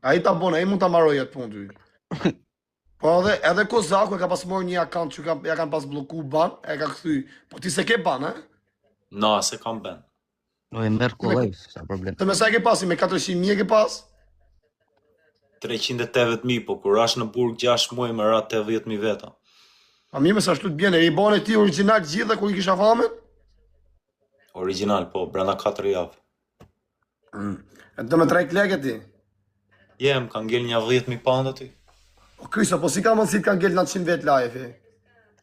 Ai ta bon, ai mund ta mbaroj atë punë ty. Po edhe Kozaku e ka pas marrë një akant që ja kanë pas blloku ban, e ka kthy. Po ti se ke ban, a? No, se kam ban. O e merr kollaj, sa problem. Të me sa ke pasi, me 400.000 ke pas? 380.000, po kur është në burg 6 muaj më ra 80.000 veta. A mi me sa shtu të bjene, e i bane ti original gjithë dhe kur i kisha famen? Original, po, brenda 4 javë. E të me 3 lek e ti? Jem, ka ngell një 10.000 pound aty. O Krysa, po si ka mundësi të ka ngell 900 vet live,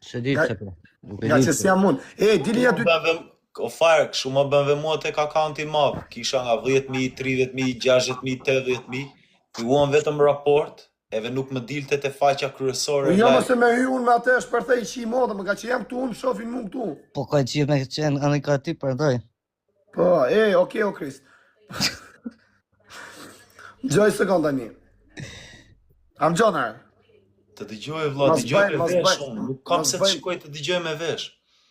Se di pse po. Nga që si jam mund. Dini aty... O fare, kështu më bën mua tek akanti mav. Kisha nga 10.000, 30.000, 60.000, 80.000. I uan vetëm raport, edhe nuk më dilte te faqja kryesore. Jo, mëse me hy unë me atë është për thej që i modë, më ka që jam këtu unë, shofin mu këtu. Po ka që me qenë anë ka ti përdoj. Po, okej, o Krist. Gjoj sekond tani. Am gjonare. Të dëgjoj vëlla, dëgjoj me vesh unë. Nuk kam se të shikoj të dëgjoj me vesh.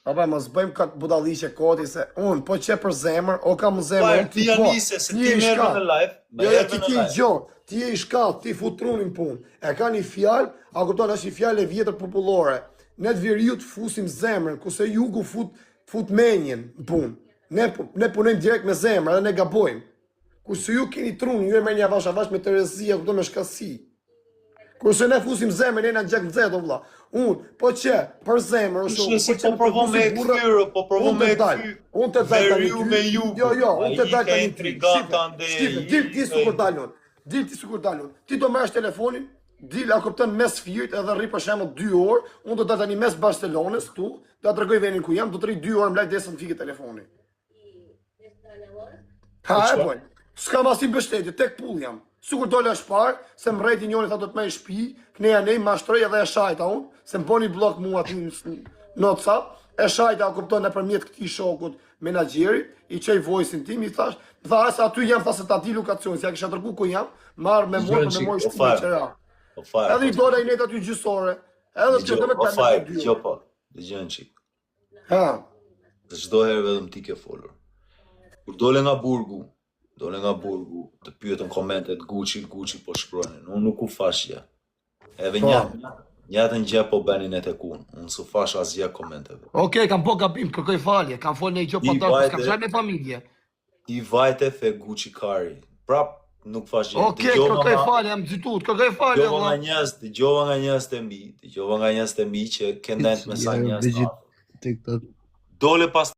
Aba, mos bëjmë këtë budallishe koti se unë, po që për zemër, o kam zemër. Pa, ti janise, se ti merve në live. Jo, ti i gjonë, ti e i shkallë, ti futrunin punë. E ka një fjallë, a kupton është një fjallë e vjetër popullore. Ne të veri të fusim zemrën, kuse jugu fut menjen punë. Ne punojmë direkt me zemrë, edhe ne gabojmë. Kuse ju keni trunin, ju e me një avash me të rezia, kupton me shkasi. Kurse ne fusim zemrën, e në gjek në zetë, vla. Unë, po që, për zemrë, po provo me e këtyrë, po provo me e këtyrë. Unë të dalë Veri ju me ju. Jo, unë të dalë tani ty. Shqipe, dilë ti su kur dalon. Dilë ti su kur dalon. Ti do merresh telefonin, dilë a kupton mes firit edhe rri për shembull 2 orë, unë do të dalë tani mes Barcelonës këtu, do ta tregoj vendin ku jam, do të rri 2 orë mblaj desën fike telefoni. Ha, e boj. S'kam asnjë mbështetje, tek pull jam. Sukur dole është parë, se më rejti njoni tha do të me i shpi, këneja nej, ma shtroj edhe e shajta unë, se më boni blok mua aty në WhatsApp, e shajta a kupton e përmjet këti shokut menagjerit, i qej voice-in tim, i thash, tha asa aty jam, tha se ta di lokacion, si ja kisha tërku ku jam, marrë me morë për me mojë shpi në qera. Edhe i dole i nejt aty gjysore, edhe që të me të me të dy. Jo po, dëgjën qik. Ha. Dhe çdo herë vedëm ti ke folur. Kur dole nga burgu, të pyetën komentet Gucci po shkruanin. Unë nuk u fash gjë. Edhe njëtën gjë po bënin e tek unë. Unë s'u fash asgjë komenteve. Okej, kam po gabim, kërkoj falje, kam fol në i gjo patar, s'kam qaj me familje. Ti vajte fe Gucci kari. Prap nuk fash gjë. Okej, kërkoj falje, jam xitut, kërkoj falje. Dëgjova nga njerëz të mi që këndajnë me sa njerëz. Dole pas